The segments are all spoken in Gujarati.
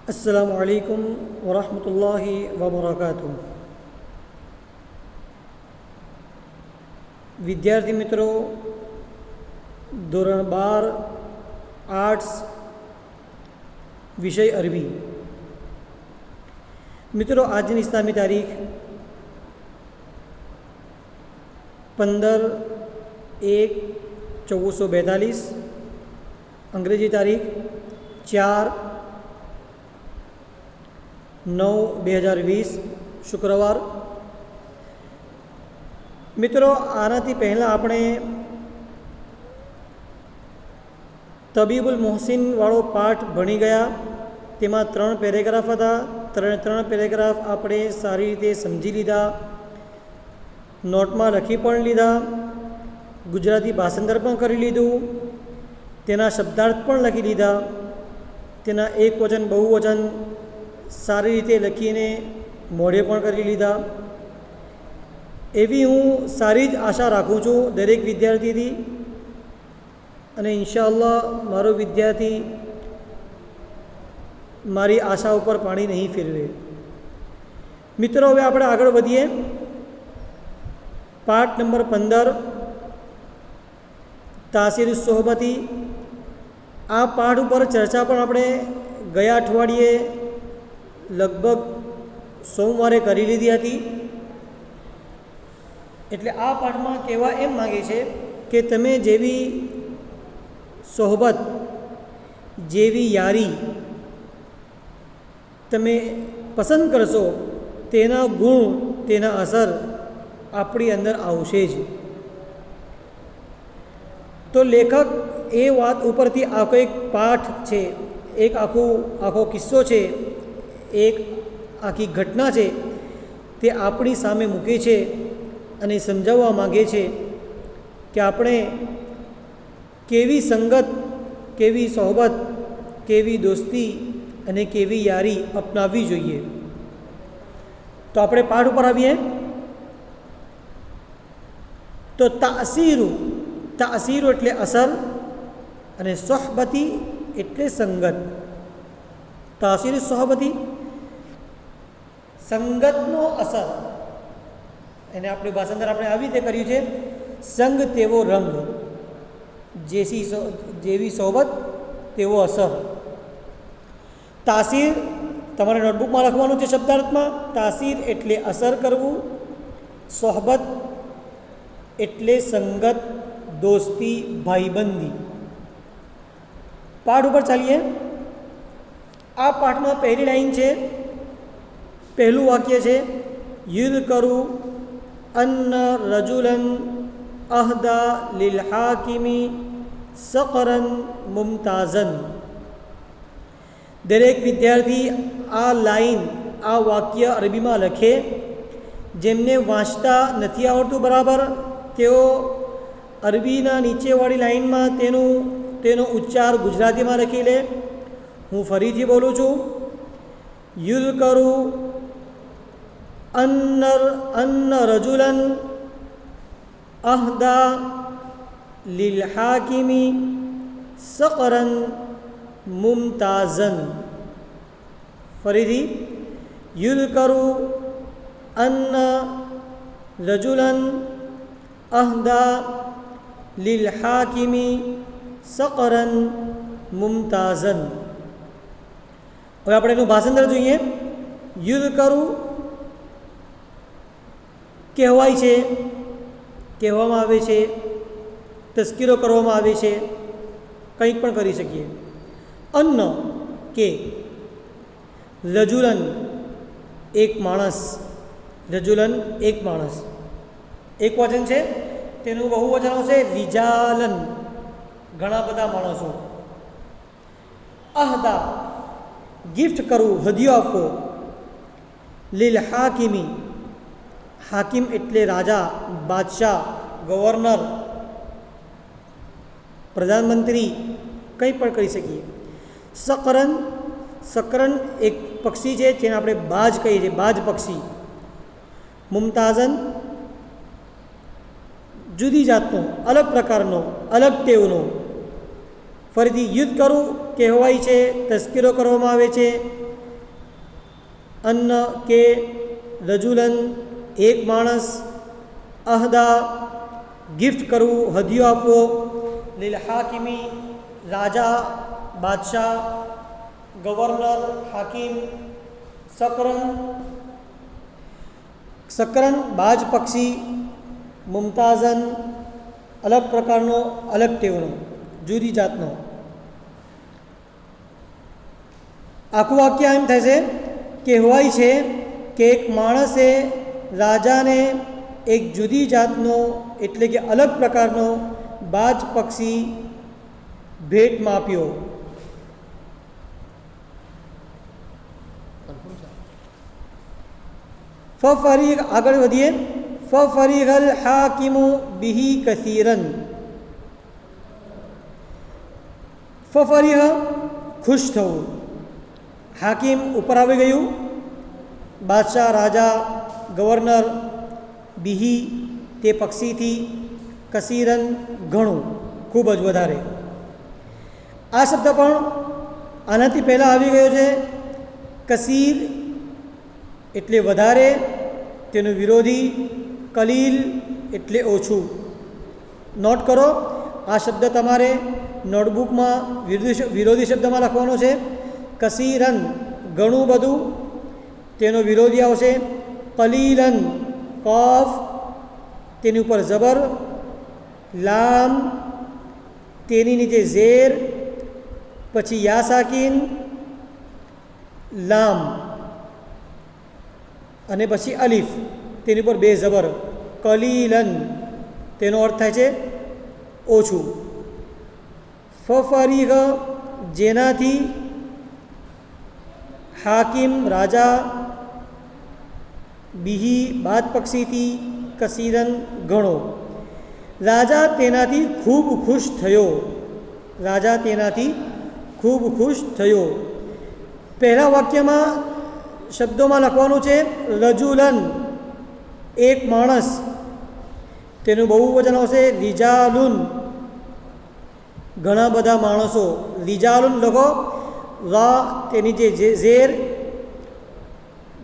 अस्सलामु अलैकुम वरहमतुल्लाहि वबरकातुह। विद्यार्थी मित्रों, ધોરણ 12 आर्ट्स विषय अरबी। मित्रों, आज इस्लामी तारीख 15/1/1442, अंग्रेजी तारीख 4/9/2020 शुक्रवार। मित्रों, आनाथी पहला आपणे तबीबुल मोहसिन वाळो पाठ भणी गया। तेमां 3 पेरेग्राफ हता। 3 पेरेग्राफ आपणे सारी रीते समझी लीधा, नोटमां लखी पण लीधा, गुजराती भाषांतर पण करी लीधुं, तेना शब्दार्थ पण लखी लीधा, तेना एक वचन बहुवचन सारी रीते लखीने मोढे पण करी लीधा। एवी हूँ सारी ज आशा राखूँ छूँ दरेक विद्यार्थीथी, अने इंशाअल्लाह मारो विद्यार्थी मारी आशा पर पाणी नहीं फेरवे। मित्रों, हवे आपणे आगळ वधीए। पाठ नंबर 15 तासीर सोहबती। आ पाठ पर चर्चा पण आपणे गया अठवाडिये लगभग सोमवारे करी लीधी हती। एटले आ पाठमां कहेवा एम मांगे छे के तमे जेवी सोहबत, जेवी यारी तमे पसंद करशो तेना गुण, तेना असर आपणी अंदर आवशे ज। तो लेखक ए वात उपरथी आखो एक पाठ छे, एक आखो किस्सो छे, एक आखी घटना छे, ते आपणी सामे मूके छे अने समजाववा मांगे छे कि आपणे केवी संगत, केवी सोहबत, केवी दोस्ती अने केवी यारी अपनावी जोईए। तो आपणे पाठ पर आवीए। तो तासीरु एटले असर अने सोहबती एटले संगत। तासीर सोहबती संगतनो असर, एने आपणी भाषांतर आपणे आवी रीते कर्युं छे, संग तेवो रंग, जेवी सोहबत तेवो असर। तासीर तमारे नोटबुक में लखवानुं छे शब्दार्थ में। तासीर एटले असर करवू, सोहबत एटले संगत, दोस्ती, भाईबंदी। पाठ पर चलीए। आ पाठ में पहली लाइन है, पहलू वाक्य है, युज़करु अन्न रजुलन अहदा लिल हाकिमी सकरन मुमताजन। दरेक विद्यार्थी आ लाइन, आ वाक्य अरबी में लखे। जेमने वाँचता नहीं आवड़तुं बराबर, तेओ अरबीना नीचेवाड़ी लाइन में तेनो उच्चार गुजराती में लखी ले। हूँ फरीथी बोलूँ छूँ। युज़करु अन्न रजुलन अहदा लिल हाकिमी सकरन मुमताजन। फरीथी, युज़करु अन्न रजुलन अहदा लिल हाकिमी सकरन मुमताजन। હવે આપણે એનું ભાષાંતર જોઈએ। યુઝકરુ કહેવાય છે, કહેવામાં આવે છે, તસ્કીરો કરવામાં આવે છે, કંઈક પણ કરી શકીએ। અન્ન કે રજુલન એક માણસ, રજુલન એક માણસ, એક વચન છે, તેનું બહુવચન આવશે રિજાલન, ઘણા બધા માણસો। અહદા गिफ्ट करूँ, हदियो आपो। लिल हाकिमी, हाकिम एटले राजा, बादशाह, गवर्नर, प्रधानमंत्री, કંઈ પણ કરી શકીએ। सकरन, सकरन एक पक्षी है जेने आपणे बाज कहीए छीए, बाज पक्षी। मुमताजन जुदी जातनो, अलग प्रकारनो, अलग टेवनो। फरीथी युद्ध करूँ कहेवाय छे, तस्कीरो करवामां आवे छे, અન્ન કે રજુલન એક માણસ, અહદા ગિફ્ટ કરવું, હદિયો આપવો, લીલ હાકિમી રાજા બાદશાહ, ગવર્નર હાકિમ, સકરન સકરન બાજ પક્ષી, મુમતાઝન અલગ પ્રકારનો, અલગ ટેવનો, જુદી જાતનો. આખું વાક્ય એમ થાય છે, કહેવાય છે કે એક માણસે રાજાને એક જુદી જાતનો એટલે કે અલગ પ્રકારનો બાજ પક્ષી ભેટમાં આપ્યો. ફરીગ આગળ વધીએ. ફરીગલ હાકિમુ બિહી કસીરન. ફરીગ ખુશ થવું, હાકિમ ઉપર આવી ગયું, બાદશાહ રાજા ગવર્નર, બિહી તે પક્ષીથી, કસીરન ઘણું, ખૂબ જ વધારે. આ શબ્દ પણ આનાથી પહેલાં આવી ગયો છે. કસીર એટલે વધારે, તેનું વિરોધી કલીલ એટલે ઓછું. નોટ કરો, આ શબ્દ તમારે નોટબુકમાં વિરોધી શબ્દમાં લખવાનો છે. કસીરન ઘણું બધું, તેનો વિરોધી આવશે કલીલન, કફ તેની ઉપર જબર, લામ તેની નીચે ઝેર, પછી યા સાકીન લામ અને પછી અલીફ તેની ઉપર બે જબર, કલીલન તેનો અર્થ થાય છે ઓછું. ફરીગ જેનાથી, હાકિમ રાજા, બિહી બાદ પક્ષીથી, કસીરન ઘણો. રાજા તેનાથી ખૂબ ખુશ થયો. રાજા તેનાથી ખૂબ ખુશ થયો. પહેલા વાક્યમાં શબ્દોમાં લખવાનું છે રજુલન એક માણસ, તેનું બહુવચન આવશે રિજાલુન ઘણા બધા માણસો. રિજાલુન લખો, રા તેની જે ઝેર,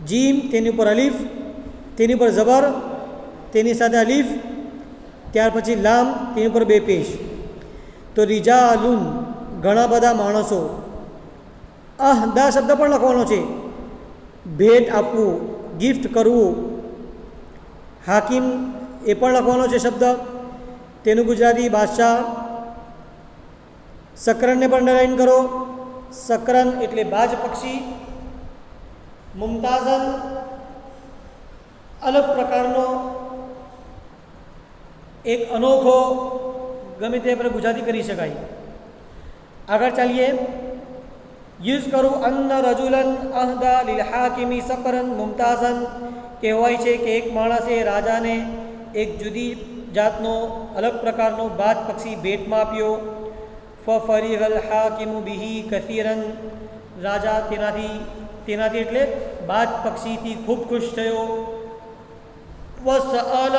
જીમ તેની ઉપર અલીફ, તેની ઉપર જબર, તેની સાથે અલીફ, ત્યાર પછી લામ તેની ઉપર બે પેશ. તો રિજાલુન ઘણા બધા માણસો. અહદા શબ્દ પણ લખવાનો છે, ભેટ આપવું, ગિફ્ટ કરવું. હાકિમ એ પણ લખવાનો છે શબ્દ, તેનું ગુજરાતી બાદશાહ. સકરનને પણ અંડરલાઈન કરો, સકરન એટલે બાજ પક્ષી. મુમતાઝન અલગ પ્રકારનો, એક અનોખો, ગમે તે આપણે ગુજરાતી કરી શકાય. આગળ ચાલીએ. યુઝ કરું અન્ન રજુલન અહદા લીલ હાકિમી સકરન મુમતાઝન. કહેવાય છે કે એક માણસે રાજાને એક જુદી જાતનો અલગ પ્રકારનો બાજ પક્ષી ભેટમાં આપ્યો. ફરીગલ હાકિમુ બિહી કસીરન. રાજા તેનાથી એટલે બાજ પક્ષીથી ખૂબ ખુશ થયો. વસઅલ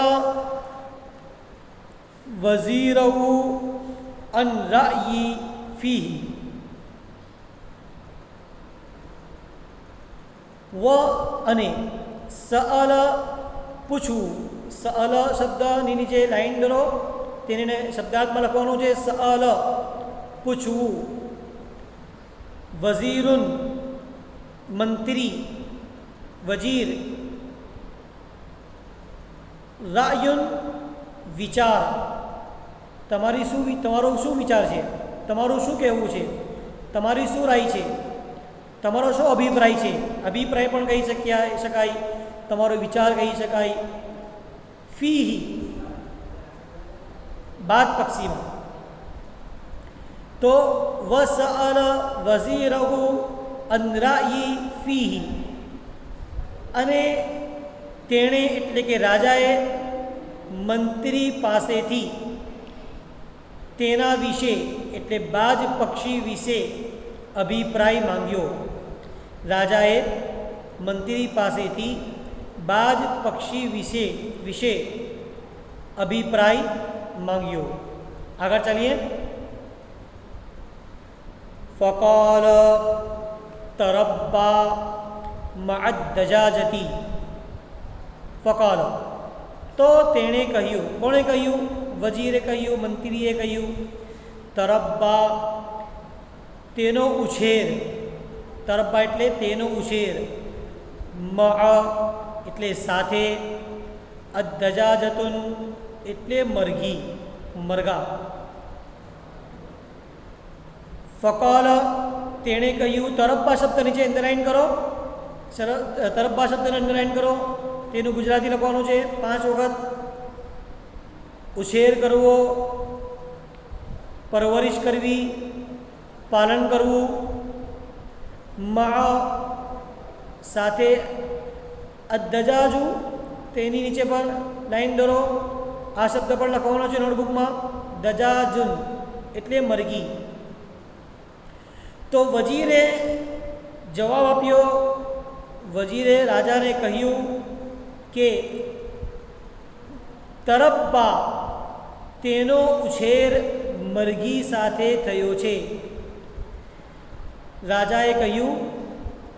વઝીરહુ અન રાયી ફીહી. વ અને સઅલ પૂછવું. સઅલ શબ્દની નીચે લાઈન દોરો, તેને શબ્દાર્થમાં લખવાનું છે સઅલ પૂછવું. વઝીરુન મંત્રી, વજીર. રાયુન વિચાર. તમારો શું વિચાર છે, તમારું શું કહેવું છે, તમારી શું રાય છે, તમારો શું અભિપ્રાય છે. અભિપ્રાય પણ કહી શકાય, તમારો વિચાર કહી શકાય. ફીહી બાદ પક્ષીમાં. તો વસઅલ વઝીરહુ અન રાયી ફીહી. અને તેણે એટલે કે રાજાએ મંત્રી પાસેથી તેના વિશે એટલે બાજ પક્ષી વિશે અભિપ્રાય માંગ્યો. રાજાએ મંત્રી પાસેથી બાજ પક્ષી વિશે અભિપ્રાય માંગ્યો. આગળ ચાલીએ. ફકાલ તરબ્બા મઅદ દજાજતી ફકાલ, તો તેણે કહ્યું, કોણે કહ્યું? વજીરે કહ્યું, મંત્રીએ કહ્યું. તરબ્બા, તેનો ઉછેર, તરબ્બા એટલે તેનો ઉછેર, મઅ એટલે સાથે, અદ્દજાજતુન એટલે મરઘી, મરઘા. ફકાલ, તેણે કહ્યું. તરબ્બા શબ્દ નીચે અંડરલાઇન કરો, તરબ્બા શબ્દને અંડરલાઇન કરો. તેનું ગુજરાતી લખવાનું છે 5 વખત. ઉછેર કરવો, પરવરિશ કરવી, પાલન કરવું. મા સાથે, અદ્દજાજુ તેની નીચે પર લાઈન દોરો. આ શબ્દ પણ લખવાનો છે નોટબુકમાં, દજાજુન એટલે મરઘી. તો વજીરે જવાબ આપ્યો. વજીરે રાજાને કહ્યું કે તરબ્બા, તેનો ઉછેર મરઘી સાથે થયો છે. રાજાએ કહ્યું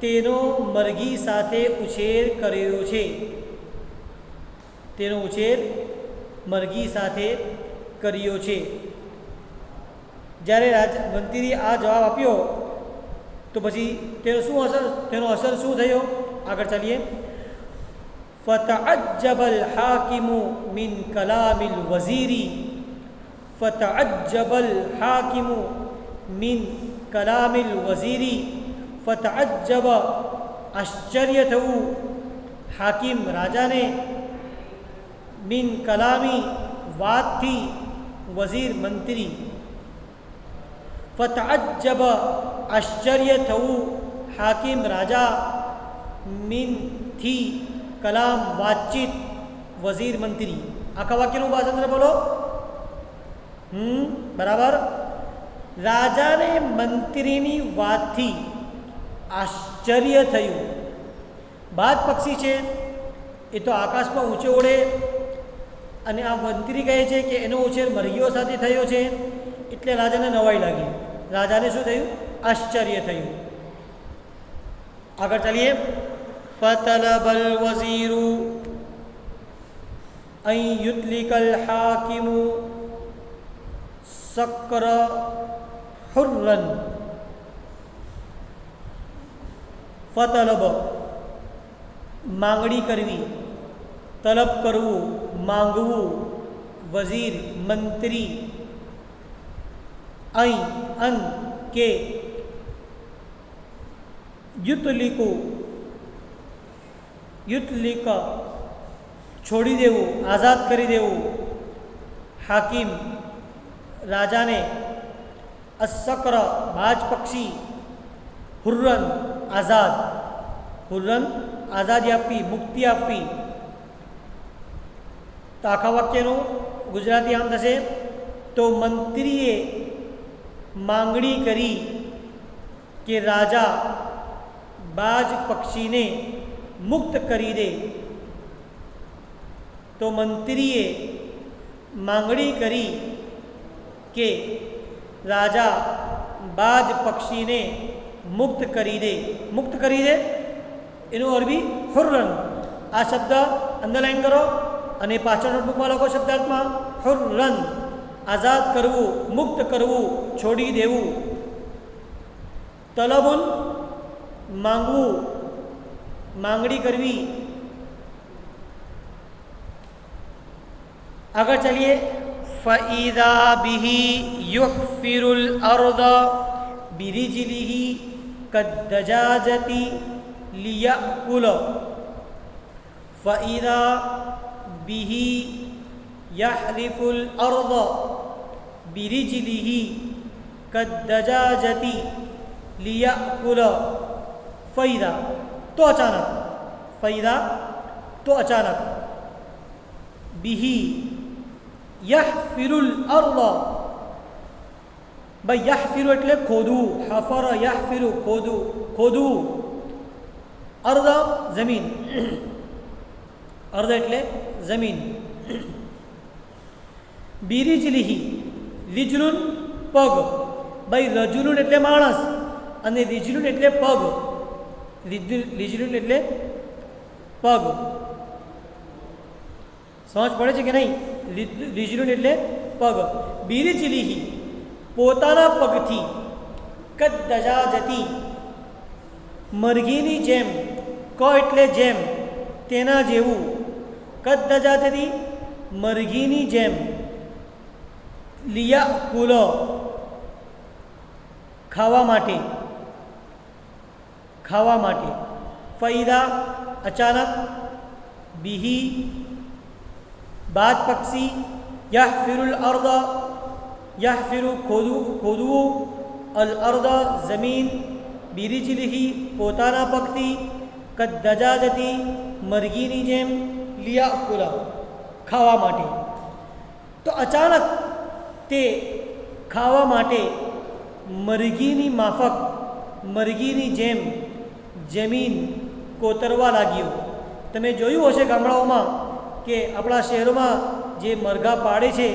તેનો મરઘી સાથે ઉછેર કર્યો છે, તેનો ઉછેર મરઘી સાથે કર્યો છે. જ્યારે મંત્રીએ આ જવાબ આપ્યો તો પછી તેનો અસર શું થયો? આગળ ચાલીએ. فتعجب الحاكم من كلام الوزير فتعجب الحاكم من كلام الوزير فتعجب આશ્ચર્ય થયું. હાકિમ રાજાને, મિન કલામી વાતથી, વઝીર મંત્રી. ફતઅજ્જબ આશ્ચર્ય થવું, હાકિમ રાજા, મિનથી કલામ વાતચીત, વઝીર મંત્રી. આખા વાક્યનું ભાષાંતર બોલો. બરાબર. રાજાને મંત્રીની વાતથી આશ્ચર્ય થયું. બાજ પક્ષી છે એ તો આકાશમાં ઊંચે ઉડે, અને આ મંત્રી કહે છે કે એનો ઉછેર મરઘીઓ સાથે થયો છે, એટલે રાજાને નવાઈ લાગી. રાજાને શું થયું? આશ્ચર્ય થયું. આગળ ચાલીએ. فطلب الوزير أن يطلق الحاكم سكر حرا. ફતલબ માંગણી કરવી, તલબ કરવું, માંગવું. વઝીર મંત્રી. અહીં અન કે યુતલિકુ, યુતલિક છોડી દેવું, આઝાદ કરી દેવું. હાકિમ રાજાને, અસક્ર બાજ પક્ષી, હુર્રન આઝાદ, હુર્રન આઝાદી આપવી, મુક્તિ આપવી. તો આખા વાક્યનું ગુજરાતી આમ થશે. તો મંત્રીએ માંગણી કરી કે રાજા બાજ પક્ષીને મુક્ત કરી દે. તો મંત્રીએ માંગણી કરી કે રાજા બાજ પક્ષીને મુક્ત કરી દે. મુક્ત કરી દે એનું અરબી હુર્રન. આ શબ્દ અંડરલાઈન કરો અને પાછળ નોટબુકમાં લખો શબ્દાર્થમાં. હુર્રન આઝાદ કરવું, મુક્ત કરવું, છોડી દેવું. તલબુન માંગવું, માંગણી કરવી. આગળ ચાલીએ. ફઈદા બિહી યુહફિરુલ અર્દ બિરિજલિહી કદ્દજાજતી લિયાકુલ. ફઈદા બિહી યહરિફુલ અર્દ બિરિજલિહી કદ્દજાજતી લિયાકુલ. ફઈદા તો અચાનક, ફઈદા તો અચાનક, બિહી યહફિરુલ અર્દ, ભાઈ યહફિરુ એટલે ખોદવું. હફર યહફિરુ ખોદવું, ખોદવું. અર્દ જમીન, અર્દ એટલે જમીન. બિરિજલિહી, રિજલુન પગ, ભાઈ રજુલુન એટલે માણસ અને રિજલુન એટલે પગ. રિજલુન એટલે પગ. સમજ પડે છે કે નહીં? રિજલુન એટલે પગ. બિરિજલિહી પોતાના પગથી, કદ્દજાજતી મરઘીની જેમ, ક એટલે જેમ, તેના જેવું, કદ્દજાજતી મરઘીની જેમ, લિયાકુલ ખાવા માટે, ખાવા માટે, ફૈદા અચાનક, બિહી બાજ પક્ષી, યહફિરુલ અર્દ યહફિરુ ખોદવું, અલ અર્દ જમીન, બિરિજલિહી પોતાના પગથી, કદ્દજાજતી મરઘીની જેમ, લિયાકુલ ખાવા માટે. તો અચાનક તે ખાવા માટે મરઘીની માફક, મરઘીની જેમ જમીન કોતરવા લાગ્યું. તમે જોયું હશે ગામડાઓમાં કે આપણા શહેરોમાં જે મરઘા પાડે છે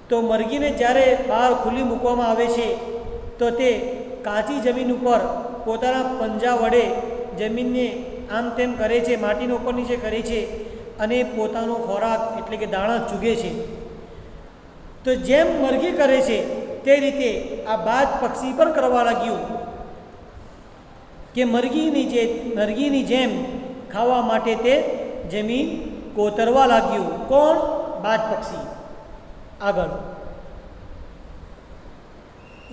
તો મરઘીને જ્યારે બહાર ખુલ્લી મૂકવામાં આવે છે તો તે કાચી જમીન ઉપર પોતાના પંજા વડે જમીનને આમ તેમ કરે છે, માટીનો ઉપર નીચે કરે છે અને પોતાનો ખોરાક એટલે કે દાણા ચૂગે છે. તો જેમ મરઘી કરે છે તે રીતે આ બાજ પક્ષી પણ કરવા લાગ્યું કે મરઘીની જેમ ખાવા માટે તે જમીન કોતરવા લાગ્યું. કોણ? બાજ પક્ષી. આગળ,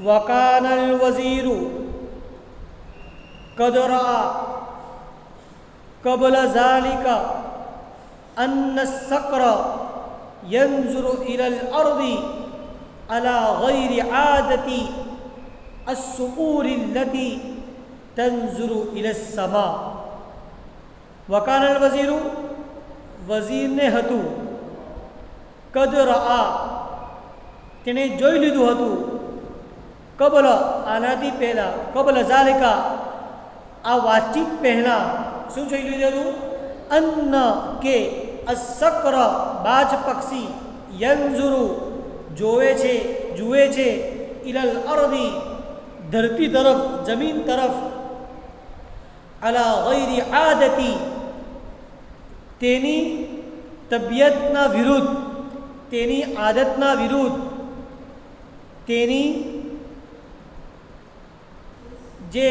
વકાનલ વઝીરુ કદ રઆ કબલ ઝાલિકા અન્ન સક્ર યંઝુરુ ઇલલ અર્દી અલા ગૈરી આદતી અસ્સુકૂરી અલ્લતી તંઝુરુ ઇલસ સમા. વકાનલ વઝીરુ વઝીરને હતું, કદ રઆ તેણે જોઈ લીધું હતું, કબલ આનાથી પહેલાં, કબલ ઝાલિકા આ વાતચીત પહેલાં શું જોઈ લીધું હતું? અન્ન કે અસક્ર બાજ પક્ષી, યંઝુરુ જોવે છે, જુએ છે, ઇલલ અર્દી ધરતી તરફ, જમીન તરફ, અલા ગૈરી આદતી તેની તબિયતના વિરુદ્ધ, તેની આદતના વિરુદ્ધ, તેની જે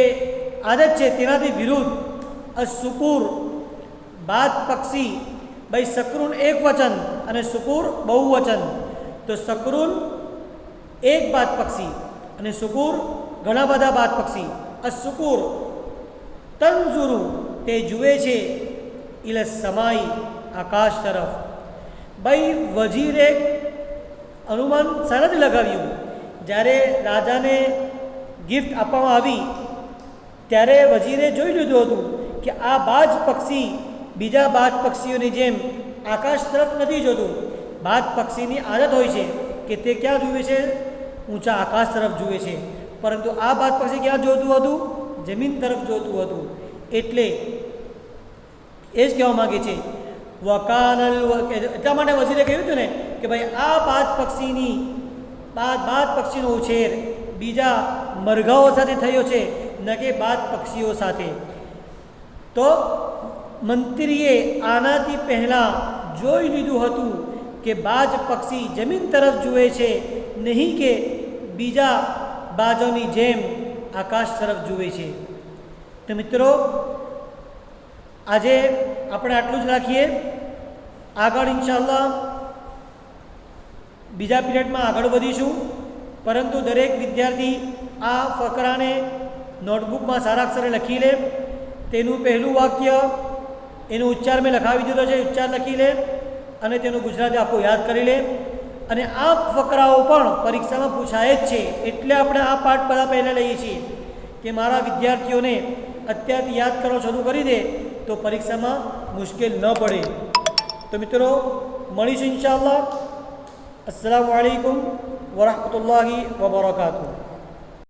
આદત છે તેનાથી વિરુદ્ધ. અસુકૂર બાજ પક્ષી, ભાઈ સકરૂન એક વચન અને સુકૂર બહુવચન. તો સકરૂન એક બાજ પક્ષી અને સુકૂર ઘણા બધા બાજ પક્ષી. અસુકૂર તંઝુરુ તે જુએ છે, ઇલ સમાઈ આકાશ તરફ. ભાઈ વજીરે અનુમાન શાનાથી લગાવ્યું? જ્યારે રાજાને ગિફ્ટ આપવામાં આવી ત્યારે વજીરે જોઈ લીધું હતું કે આ બાજ પક્ષી બીજા બાજ પક્ષીઓની જેમ આકાશ તરફ નથી જોતું. બાજ પક્ષીની આદત હોય છે કે તે ક્યાં જુએ છે? ઊંચા આકાશ તરફ જુએ છે. પરંતુ આ બાજ પક્ષી ક્યાં જોતું હતું? જમીન તરફ જોતું હતું. એટલે એ જ કહેવા માગે છે વકાનલ. એટલા માટે વજીરે કહ્યું હતું ને કે ભાઈ આ બાજ પક્ષીનો ઉછેર બીજા મરઘાઓ સાથે થયો છે, ન કે બાજ પક્ષીઓ સાથે. તો મંત્રીએ આનાથી પહેલાં જોઈ લીધું હતું કે બાજ પક્ષી જમીન તરફ જુએ છે, નહીં કે બીજા બાજોની જેમ આકાશ તરફ જુએ છે. તો મિત્રો આજે આપણે આટલું જ રાખીએ. આગળ ઇન્શાઅલ્લાહ બીજા પીરિયડમાં આગળ વધીશું. પરંતુ દરેક વિદ્યાર્થી આ ફકરાને નોટબુકમાં સારા અક્ષરે લખી લે. તેનું પહેલું વાક્ય એનો ઉચ્ચાર મેં લખાવી દીધો છે, ઉચ્ચાર લખી લે અને તેનું ગુજરાતી આખું યાદ કરી લે. અને આ ફકરાઓ પણ પરીક્ષામાં પૂછાય જ છે. એટલે આપણે આ પાઠ બધા પહેલાં લઈએ છીએ કે મારા વિદ્યાર્થીઓને અત્યારથી યાદ કરવાનું શરૂ કરી દે તો પરીક્ષામાં મુશ્કેલ ન પડે. તો મિત્રો મળીશું ઇન્શાઅલ્લાહ. અસ્સલામુ અલૈકુમ વરહમતુલ્લાહિ વબરકાતુહુ.